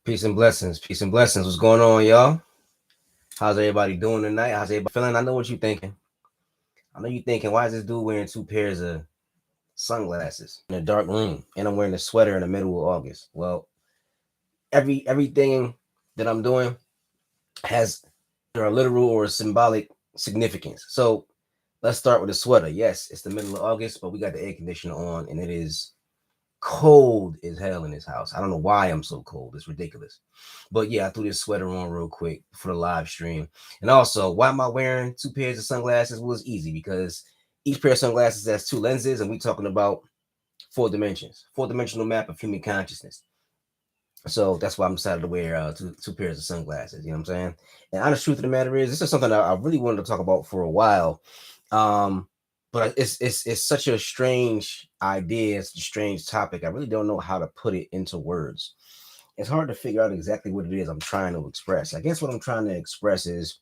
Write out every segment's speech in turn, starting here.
Peace and blessings. Peace and blessings. What's going on, y'all? How's everybody doing tonight? How's everybody feeling? I know what you're thinking. I know you're thinking, why is this dude wearing two pairs of sunglasses in a dark room and I'm wearing a sweater in the middle of August? Well, everything that I'm doing has either a literal or a symbolic significance. So let's start with the sweater. Yes, it's the middle of August, but we got the air conditioner on and it is cold as hell in this house. I don't know why I'm so cold. It's ridiculous. But yeah, I threw this sweater on real quick for the live stream. And also, why am I wearing two pairs of sunglasses? Well, it's easy because each pair of sunglasses has two lenses, and we're talking about four dimensions, four-dimensional map of human consciousness. So that's why I'm decided to wear two pairs of sunglasses. You know what I'm saying? And honest truth of the matter is, this is something I really wanted to talk about for a while. Um, but it's such a strange idea. It's a strange topic. I really don't know how to put it into words. It's hard to figure out exactly what it is I'm trying to express. I guess what I'm trying to express is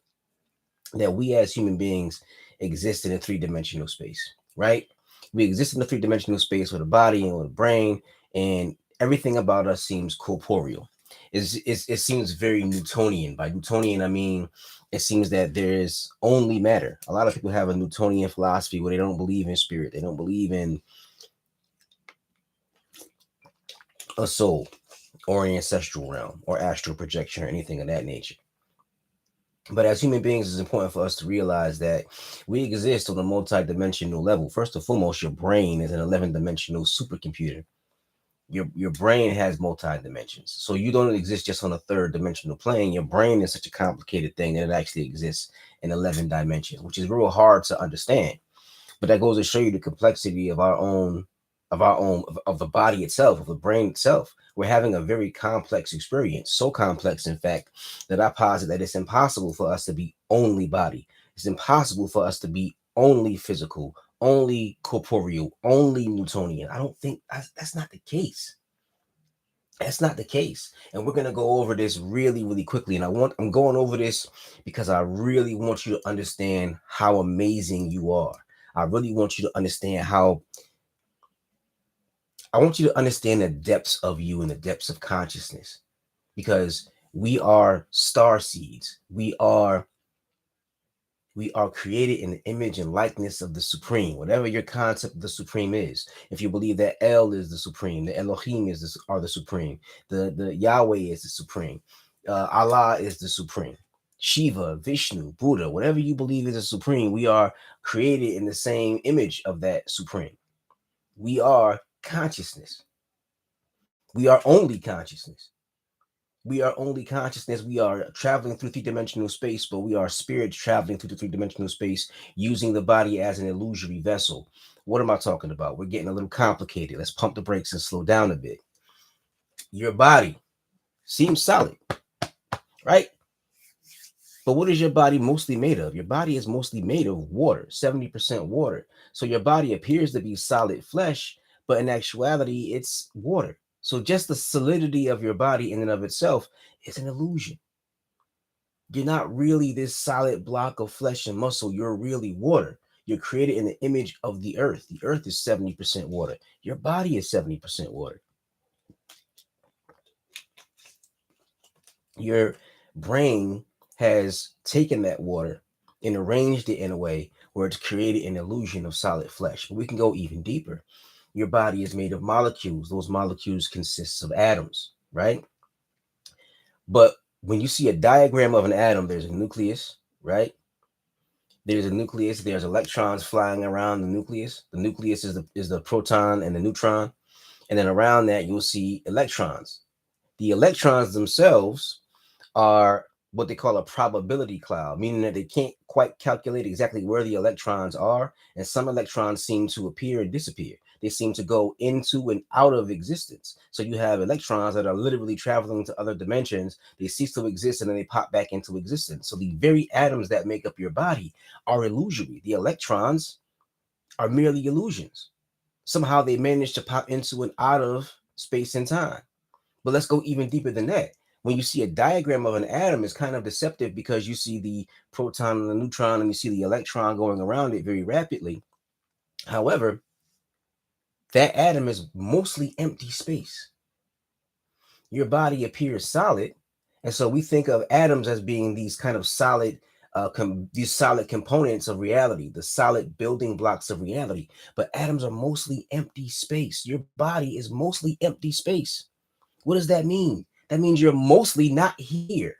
that we as human beings exist in a three-dimensional space, right? We exist in a three-dimensional space with a body and with a brain, and everything about us seems corporeal. It seems very Newtonian. By Newtonian, I mean it seems that there is only matter. A lot of people have a Newtonian philosophy where they don't believe in spirit. They don't believe in a soul or an ancestral realm or astral projection or anything of that nature. But as human beings, it's important for us to realize that we exist on a multi-dimensional level. First and foremost, your brain is an 11-dimensional supercomputer. Your brain has multi-dimensions. So you don't exist just on a third dimensional plane. Your brain is such a complicated thing that it actually exists in 11 dimensions, which is real hard to understand. But that goes to show you the complexity of the body itself, of the brain itself. We're having a very complex experience, so complex in fact that I posit that it's impossible for us to be only body. It's impossible for us to be only physical, only corporeal, only Newtonian. I don't think that's not the case. That's not the case. And we're going to go over this really, really quickly. And I'm going over this because I really want you to understand how amazing you are. I really want you to understand how I want you to understand the depths of you and the depths of consciousness, because we are star seeds. We are created in the image and likeness of the Supreme, whatever your concept of the Supreme is. If you believe that El is the Supreme, the Elohim are the Supreme, the Yahweh is the Supreme, Allah is the Supreme, Shiva, Vishnu, Buddha, whatever you believe is the Supreme, we are created in the same image of that Supreme. We are consciousness. We are only consciousness. We are only consciousness. We are traveling through three-dimensional space, but we are spirit traveling through the three-dimensional space using the body as an illusory vessel. What am I talking about? We're getting a little complicated. Let's pump the brakes and slow down a bit. Your body seems solid, right? But what is your body mostly made of? Your body is mostly made of water, 70% water. So your body appears to be solid flesh, but in actuality, it's water. So just the solidity of your body in and of itself is an illusion. You're not really this solid block of flesh and muscle. You're really water. You're created in the image of the earth. The earth is 70% water. Your body is 70% water. Your brain has taken that water and arranged it in a way where it's created an illusion of solid flesh. But we can go even deeper. Your body is made of molecules. Those molecules consist of atoms, right? But when you see a diagram of an atom, there's a nucleus, right? There's a nucleus. There's electrons flying around the nucleus. The nucleus is the proton and the neutron, and then around that you'll see electrons. The electrons themselves are what they call a probability cloud, meaning that they can't quite calculate exactly where the electrons are, and some electrons seem to appear and disappear. They seem to go into and out of existence. So you have electrons that are literally traveling to other dimensions. They cease to exist and then they pop back into existence. So the very atoms that make up your body are illusory. The electrons are merely illusions. Somehow they manage to pop into and out of space and time. But let's go even deeper than that. When you see a diagram of an atom, it's kind of deceptive because you see the proton and the neutron and you see the electron going around it very rapidly. However, that atom is mostly empty space. your body appears solid, and so we think of atoms as being these kind of solid, these solid components of reality, the solid building blocks of reality. But atoms are mostly empty space. Your body is mostly empty space. What does that mean? That means you're mostly not here.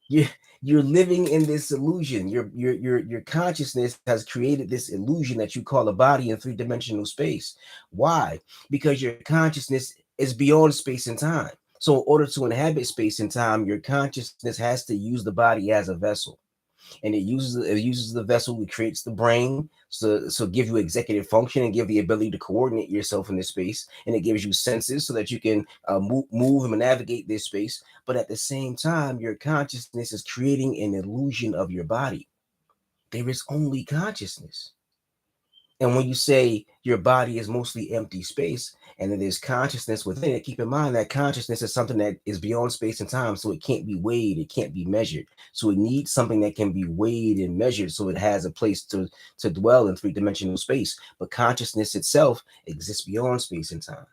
you you're living in this illusion. Your consciousness has created this illusion that you call a body in three-dimensional space. Why? Because your consciousness is beyond space and time. So in order to inhabit space and time, your consciousness has to use the body as a vessel, and it uses the vessel. It creates the brain, so give you executive function and give the ability to coordinate yourself in this space, and it gives you senses so that you can move and navigate this space. But at the same time, your consciousness is creating an illusion of your body. There is only consciousness. And when you say your body is mostly empty space and it is consciousness within it, keep in mind that consciousness is something that is beyond space and time. So it can't be weighed, it can't be measured. So it needs something that can be weighed and measured so it has a place to dwell in three-dimensional space. But consciousness itself exists beyond space and time.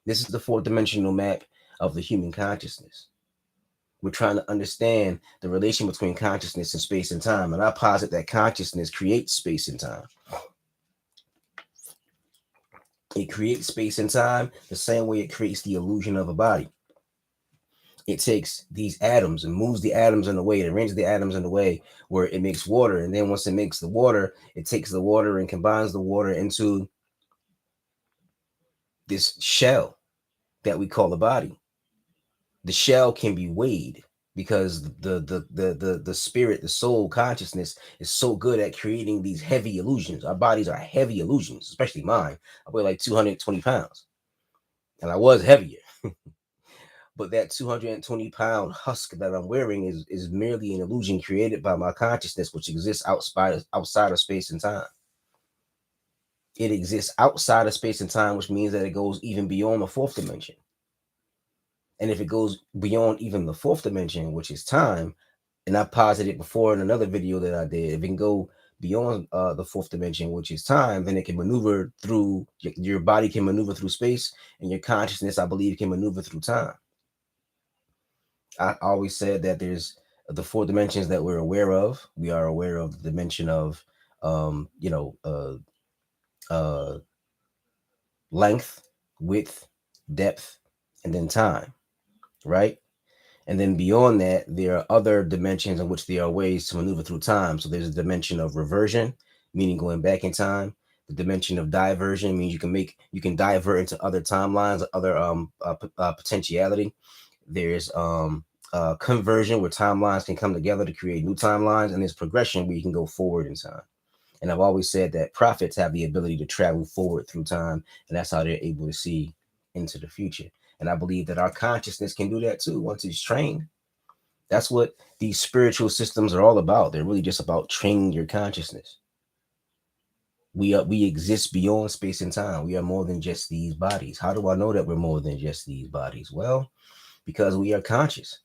This is the four-dimensional map of the human consciousness. We're trying to understand the relation between consciousness and space and time. And I posit that consciousness creates space and time. It creates space and time the same way it creates the illusion of a body. It takes these atoms and moves the atoms in a way, it arranges the atoms in a way where it makes water. And then once it makes the water, it takes the water and combines the water into this shell that we call a body. The shell can be weighed because the spirit, the soul, consciousness is so good at creating these heavy illusions. Our bodies are heavy illusions, especially mine. I weigh like 220 pounds, and I was heavier. But that 220-pound husk that I'm wearing is merely an illusion created by my consciousness, which exists outside of space and time. It exists outside of space and time, which means that it goes even beyond the fourth dimension. And if it goes beyond even the fourth dimension, which is time, and I posited before in another video that I did, if it can go beyond the fourth dimension, which is time, then it can maneuver through, your body can maneuver through space, and your consciousness, I believe, can maneuver through time. I always said that there's the four dimensions that we're aware of. We are aware of the dimension of, um, you know, uh, uh, length, width, depth, and then time, right? And then beyond that, there are other dimensions in which there are ways to maneuver through time. So there's a dimension of reversion, meaning going back in time. The dimension of diversion means you can divert into other timelines, other potentiality. There's conversion where timelines can come together to create new timelines, and there's progression where you can go forward in time. And I've always said that prophets have the ability to travel forward through time, and that's how they're able to see into the future. And I believe that our consciousness can do that too once it's trained. That's what these spiritual systems are all about. They're really just about training your consciousness. We exist beyond space and time. We are more than just these bodies. How do I know that we're more than just these bodies? Well, because we are conscious.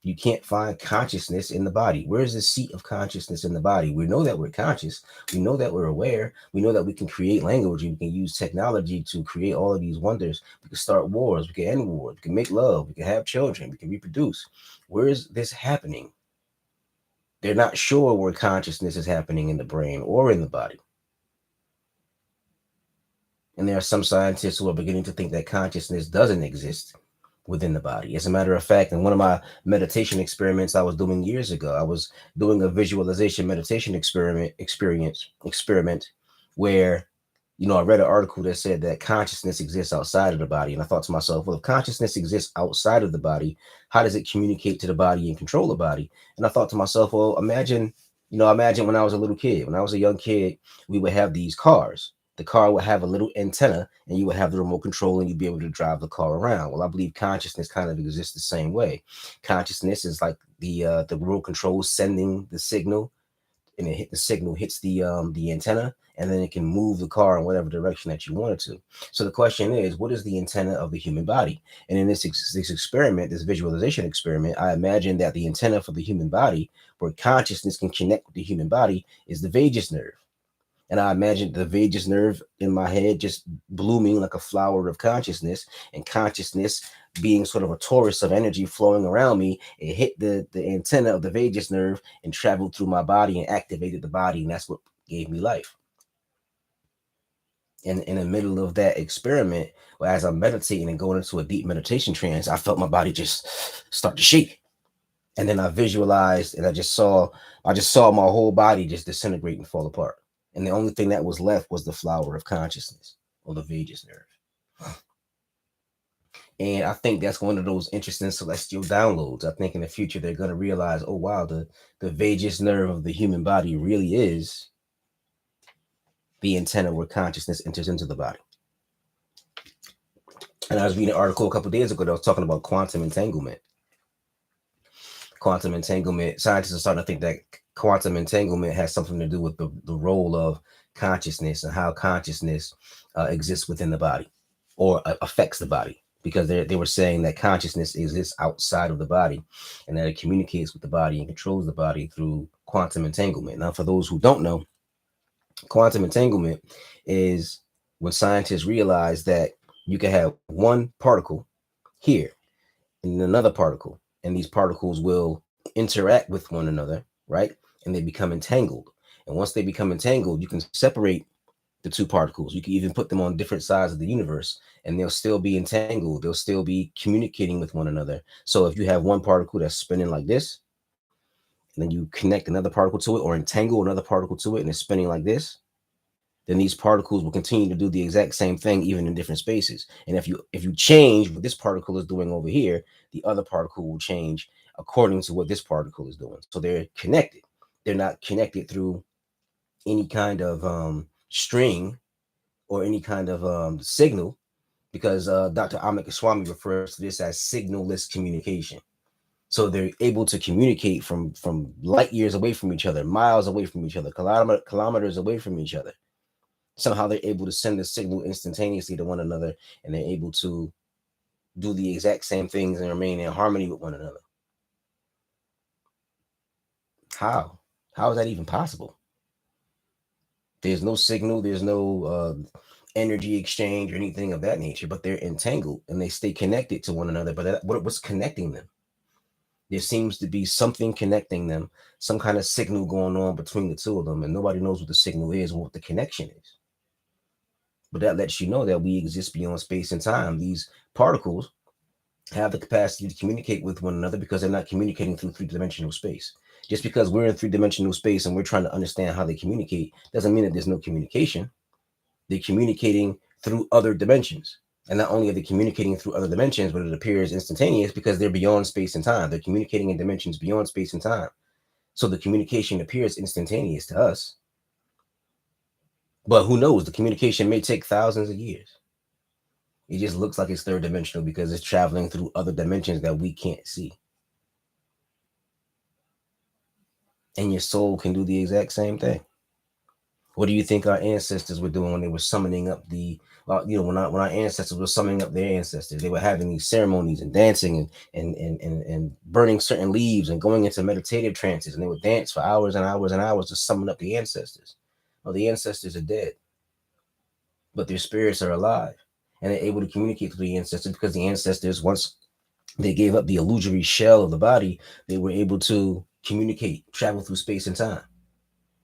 You can't find consciousness in the body. Where's the seat of consciousness in the body? We know that we're conscious. We know that we're aware. We know that we can create language. We can use technology to create all of these wonders. We can start wars. We can end wars. We can make love. We can have children. We can reproduce. Where is this happening? They're not sure where consciousness is happening in the brain or in the body. And there are some scientists who are beginning to think that consciousness doesn't exist within the body. As a matter of fact, in one of my meditation experiments I was doing years ago, I was doing a visualization meditation experiment where, I read an article that said that consciousness exists outside of the body. And I thought to myself, well, if consciousness exists outside of the body, how does it communicate to the body and control the body? And I thought to myself, well, imagine when I was a little kid, when I was a young kid, we would have these cars. The car would have a little antenna and you would have the remote control and you'd be able to drive the car around. Well, I believe consciousness kind of exists the same way. Consciousness is like the remote control sending the signal, and the signal hits the antenna, and then it can move the car in whatever direction that you want it to. So the question is, what is the antenna of the human body? And in this experiment, this visualization experiment, I imagine that the antenna for the human body, where consciousness can connect with the human body, is the vagus nerve. And I imagined the vagus nerve in my head just blooming like a flower of consciousness, and consciousness being sort of a torus of energy flowing around me. It hit the antenna of the vagus nerve and traveled through my body and activated the body, and that's what gave me life. And in the middle of that experiment, as I'm meditating and going into a deep meditation trance, I felt my body just start to shake. And then I visualized and I just saw my whole body just disintegrate and fall apart. And the only thing that was left was the flower of consciousness, or the vagus nerve. And I think that's one of those interesting celestial downloads. I think in the future they're going to realize, oh wow, the vagus nerve of the human body really is the antenna where consciousness enters into the body. And I was reading an article a couple of days ago that was talking about quantum entanglement. Quantum entanglement, scientists are starting to think that quantum entanglement has something to do with the role of consciousness and how consciousness exists within the body, or affects the body, because they were saying that consciousness exists outside of the body, and that it communicates with the body and controls the body through quantum entanglement. Now, for those who don't know, quantum entanglement is when scientists realize that you can have one particle here and another particle, and these particles will interact with one another, right? And they become entangled. And once they become entangled, you can separate the two particles. You can even put them on different sides of the universe, and they'll still be entangled. They'll still be communicating with one another. So if you have one particle that's spinning like this, and then you connect another particle to it, or entangle another particle to it, and it's spinning like this, then these particles will continue to do the exact same thing even in different spaces. And if you change what this particle is doing over here, the other particle will change according to what this particle is doing. So they're connected. They're not connected through any kind of string or any kind of signal, because Dr. Amit Goswami refers to this as signalless communication. So they're able to communicate from light years away from each other, miles away from each other, kilometers away from each other. Somehow they're able to send the signal instantaneously to one another, and they're able to do the exact same things and remain in harmony with one another. How is that even possible? There's no signal, there's no energy exchange or anything of that nature, but they're entangled and they stay connected to one another. But what's connecting them? There seems to be something connecting them, some kind of signal going on between the two of them, and nobody knows what the signal is or what the connection is. But that lets you know that we exist beyond space and time. These particles have the capacity to communicate with one another because they're not communicating through three-dimensional space. Just because we're in three-dimensional space and we're trying to understand how they communicate doesn't mean that there's no communication. They're communicating through other dimensions. And not only are they communicating through other dimensions, but it appears instantaneous because they're beyond space and time. They're communicating in dimensions beyond space and time. So the communication appears instantaneous to us. But who knows? The communication may take thousands of years. It just looks like it's third dimensional because it's traveling through other dimensions that we can't see. And your soul can do the exact same thing. What do you think our ancestors were doing when they were summoning up when our ancestors were summoning up their ancestors? They were having these ceremonies and dancing and burning certain leaves and going into meditative trances, and they would dance for hours and hours and hours to summon up the ancestors. Well, the ancestors are dead, but their spirits are alive, and they're able to communicate with the ancestors because the ancestors, once they gave up the illusory shell of the body, they were able to communicate, travel through space and time.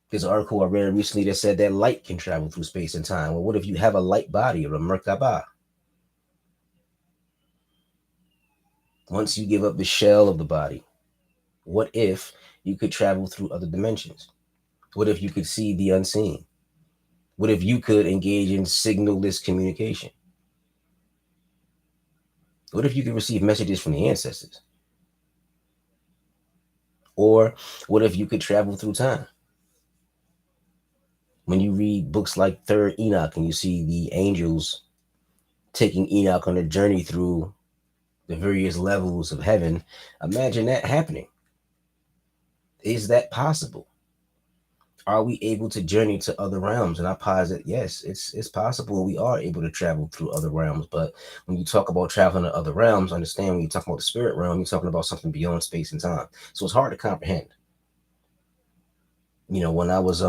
There's an article I read recently that said that light can travel through space and time. Well, what if you have a light body, or a Merkaba? Once you give up the shell of the body, what if you could travel through other dimensions? What if you could see the unseen? What if you could engage in signalless communication? What if you could receive messages from the ancestors? Or what if you could travel through time? When you read books like Third Enoch and you see the angels taking Enoch on a journey through the various levels of heaven, imagine that happening. Is that possible? Are we able to journey to other realms? And I posit, yes, it's possible. We are able to travel through other realms. But when you talk about traveling to other realms, understand when you talk about the spirit realm, you're talking about something beyond space and time. So it's hard to comprehend. When I was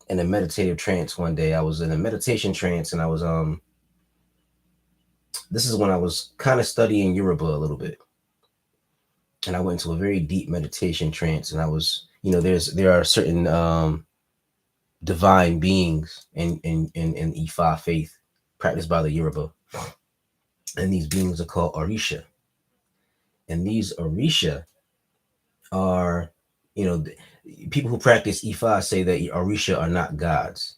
in a meditative trance one day. I was in a meditation trance, and I was this is when I was kind of studying Yoruba a little bit, and I went into a very deep meditation trance, and I was, there are certain divine beings in Ifa faith practiced by the Yoruba, and these beings are called Orisha, and these Orisha are, you know, people who practice Ifa say that Orisha are not gods,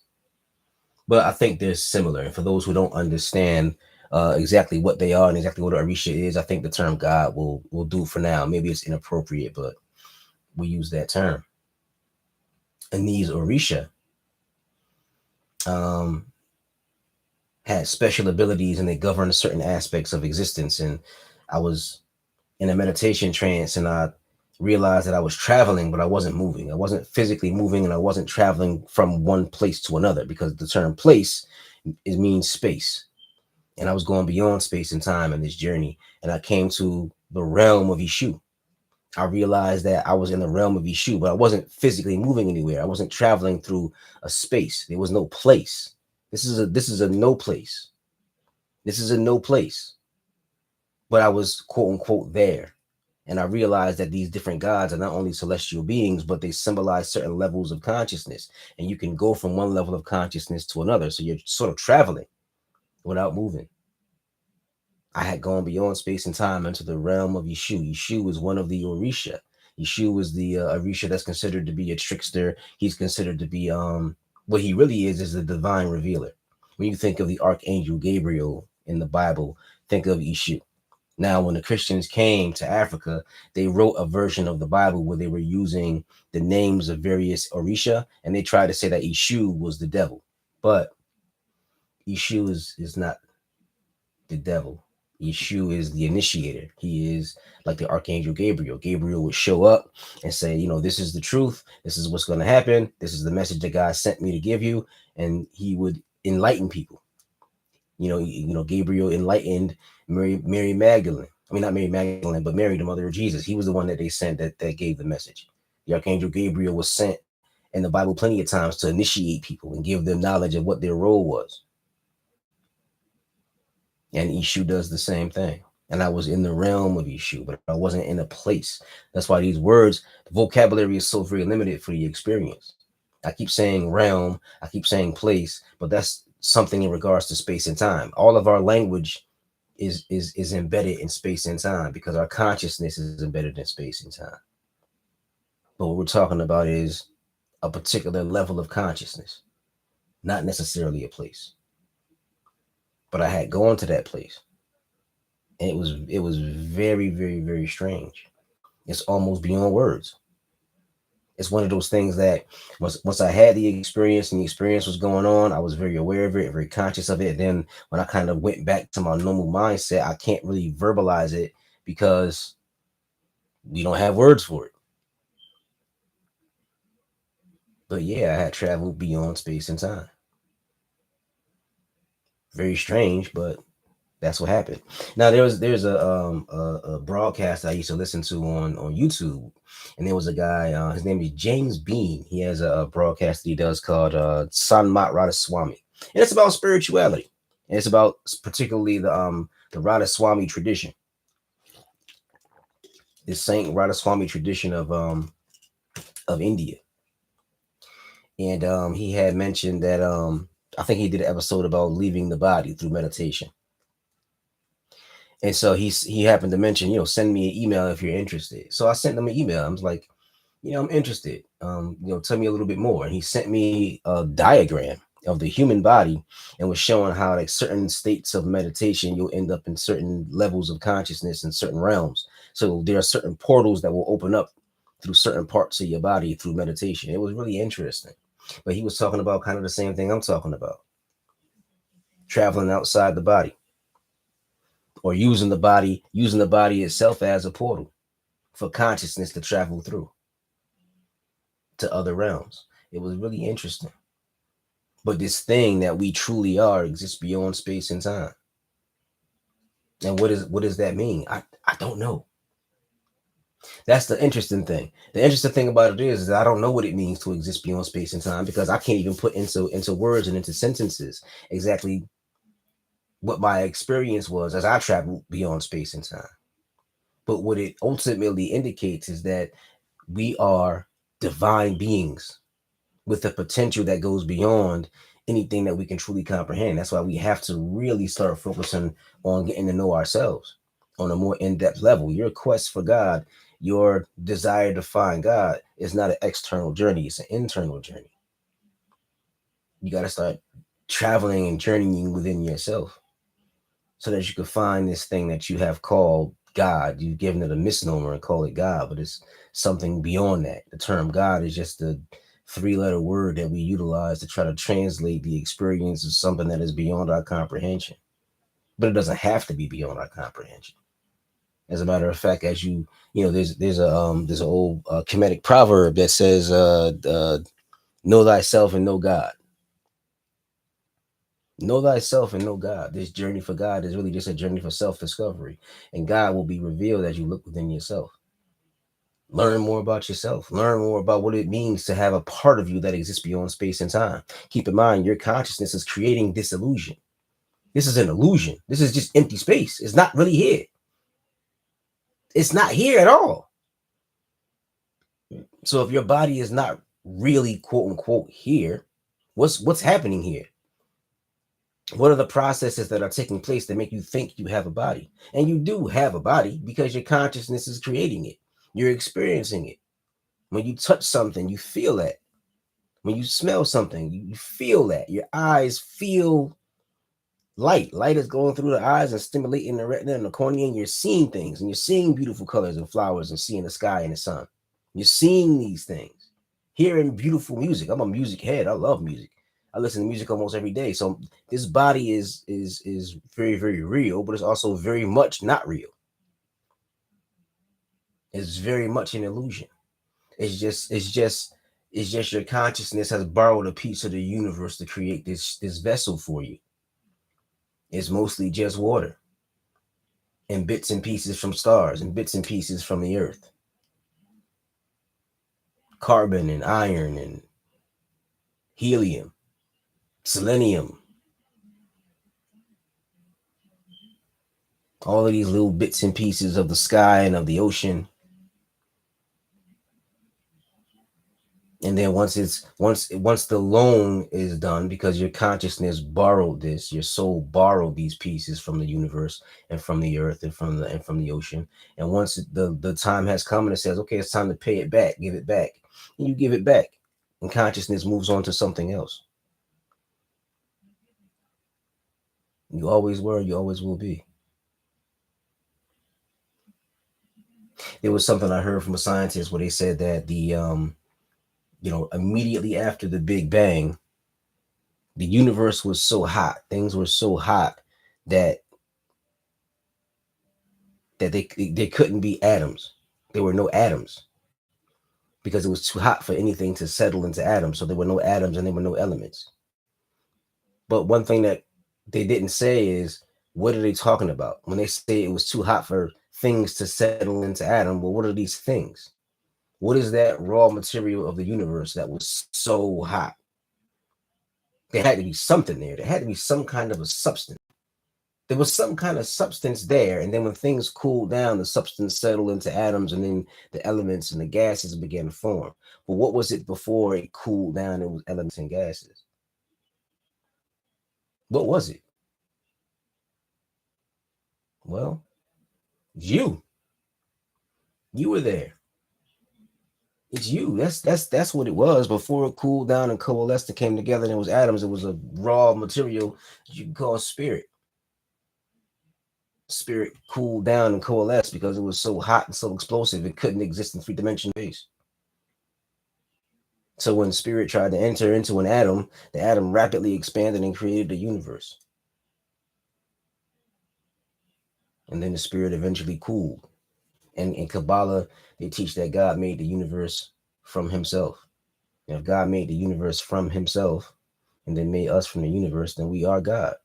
but I think they're similar. And for those who don't understand exactly what they are and exactly what Orisha is, I think the term God will do for now. Maybe it's inappropriate, but we use that term. And these Orisha um, had special abilities, and they govern certain aspects of existence. And I was in a meditation trance, and I realized that I was traveling, but I wasn't moving. I wasn't physically moving, and I wasn't traveling from one place to another, because the term place, it means space. And I was going beyond space and time in this journey, and I came to the realm of Ishu. I realized that I was in the realm of Ishu, but I wasn't physically moving anywhere. I wasn't traveling through a space. There was no place. This is a no place. This is a no place. But I was quote unquote there. And I realized that these different gods are not only celestial beings, but they symbolize certain levels of consciousness. And you can go from one level of consciousness to another. So you're sort of traveling without moving. I had gone beyond space and time into the realm of Yeshu. Yeshu is one of the Orisha. Yeshu is the Orisha that's considered to be a trickster. He's considered to be what he really is the divine revealer. When you think of the archangel Gabriel in the Bible, think of Yeshu. Now, when the Christians came to Africa, they wrote a version of the Bible where they were using the names of various Orisha, and they tried to say that Yeshu was the devil. But Yeshu is not the devil. Yeshu is the initiator. He is like the Archangel Gabriel. Gabriel would show up and say, this is the truth. This is what's going to happen. This is the message that God sent me to give you. And he would enlighten people. Gabriel enlightened Mary Magdalene. I mean, not Mary Magdalene, but Mary, the mother of Jesus. He was the one that they sent that gave the message. The Archangel Gabriel was sent in the Bible plenty of times to initiate people and give them knowledge of what their role was. And Ishu does the same thing. And I was in the realm of Ishu, but I wasn't in a place. That's why these words, the vocabulary is so very limited for the experience. I keep saying realm, I keep saying place, but that's something in regards to space and time. All of our language is embedded in space and time because our consciousness is embedded in space and time. But what we're talking about is a particular level of consciousness, not necessarily a place. But I had gone to that place, and it was very, very, very strange. It's almost beyond words. It's one of those things that once I had the experience and the experience was going on, I was very aware of it, very conscious of it. And then when I kind of went back to my normal mindset, I can't really verbalize it because we don't have words for it. But yeah, I had traveled beyond space and time. Very strange, but that's what happened. Now there's a broadcast I used to listen to on YouTube, and there was a guy. His name is James Bean. He has a broadcast that he does called Sanmat Radhaswami, and it's about spirituality, and it's about particularly the Radhaswami tradition, the Saint Radhaswami tradition of India. And he had mentioned that I think he did an episode about leaving the body through meditation. And so he happened to mention, send me an email if you're interested. So I sent him an email. I was like, I'm interested. Tell me a little bit more. And he sent me a diagram of the human body and was showing how like certain states of meditation, you'll end up in certain levels of consciousness in certain realms. So there are certain portals that will open up through certain parts of your body through meditation. It was really interesting. But he was talking about kind of the same thing I'm talking about. Traveling outside the body, or using the body itself as a portal for consciousness to travel through to other realms. It was really interesting. But this thing that we truly are exists beyond space and time. And what does that mean? I don't know. That's the interesting thing. The interesting thing about it is that I don't know what it means to exist beyond space and time because I can't even put into words and into sentences exactly what my experience was as I traveled beyond space and time. But what it ultimately indicates is that we are divine beings with a potential that goes beyond anything that we can truly comprehend. That's why we have to really start focusing on getting to know ourselves on a more in-depth level. Your quest for God, your desire to find God is not an external journey, it's an internal journey. You got to start traveling and journeying within yourself so that you can find this thing that you have called God. You've given it a misnomer and call it God, but it's something beyond that. The term God is just a three-letter word that we utilize to try to translate the experience of something that is beyond our comprehension. But it doesn't have to be beyond our comprehension. As a matter of fact, as there's an old Kemetic proverb that says, "Know thyself and know God." Know thyself and know God. This journey for God is really just a journey for self-discovery, and God will be revealed as you look within yourself. Learn more about yourself. Learn more about what it means to have a part of you that exists beyond space and time. Keep in mind, your consciousness is creating this illusion. This is an illusion. This is just empty space. It's not really here. It's not here at all. So if your body is not really quote unquote here, what's happening here? What are the processes that are taking place that make you think you have a body? And you do have a body because your consciousness is creating it. You're experiencing it. When you touch something, you feel that. When you smell something, you feel that. Your eyes feel light. Light is going through the eyes and stimulating the retina and the cornea, and you're seeing things, and you're seeing beautiful colors and flowers and seeing the sky and the sun. You're seeing these things, hearing beautiful music. I'm a music head. I love music. I listen to music almost every day. So this body is very, very real, but it's also very much not real. It's very much an illusion. It's just your consciousness has borrowed a piece of the universe to create this vessel for you. It's mostly just water and bits and pieces from stars and bits and pieces from the earth, carbon and iron and helium, selenium, all of these little bits and pieces of the sky and of the ocean. And then once the loan is done, because your consciousness borrowed this, your soul borrowed these pieces from the universe and from the earth and from the ocean. And once the time has come and it says, okay, it's time to pay it back, give it back, and you give it back, and consciousness moves on to something else. You always were, you always will be. There was something I heard from a scientist where they said that immediately after the Big Bang, the universe was so hot, things were so hot that they couldn't be atoms. There were no atoms because it was too hot for anything to settle into atoms. So there were no atoms and there were no elements. But one thing that they didn't say is, what are they talking about when they say it was too hot for things to settle into atom? Well, what are these things? What is that raw material of the universe that was so hot? There had to be something there. There had to be some kind of a substance. There was some kind of substance there, and then when things cooled down, the substance settled into atoms, and then the elements and the gases began to form. But what was it before it cooled down? It was elements and gases. What was it? Well, you. You were there. It's you. That's what it was before it cooled down and coalesced and came together. And it was atoms. It was a raw material you can call spirit. Spirit cooled down and coalesced because it was so hot and so explosive it couldn't exist in three-dimensional space. So when spirit tried to enter into an atom, the atom rapidly expanded and created the universe. And then the spirit eventually cooled. And in Kabbalah, they teach that God made the universe from himself. And if God made the universe from himself and then made us from the universe, then we are God.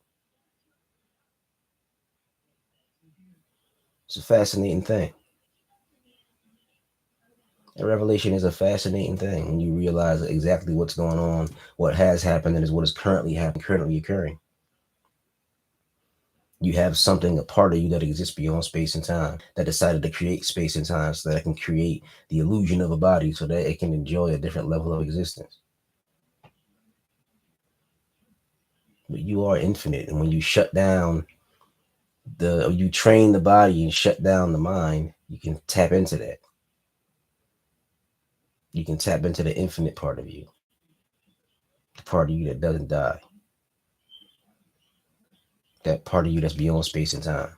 It's a fascinating thing. A revelation is a fascinating thing when you realize exactly what's going on, what has happened, and is what is currently happening, currently occurring. You have something, a part of you that exists beyond space and time, that decided to create space and time so that it can create the illusion of a body so that it can enjoy a different level of existence. But you are infinite, and when you shut down you train the body and shut down the mind, you can tap into that. You can tap into the infinite part of you, the part of you that doesn't die, that part of you that's beyond space and time,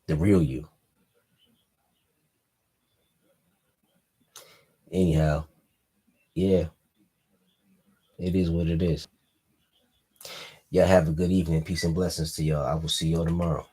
the real you. Anyhow, yeah, it is what it is. Y'all have a good evening. Peace and blessings to y'all. I will see y'all tomorrow.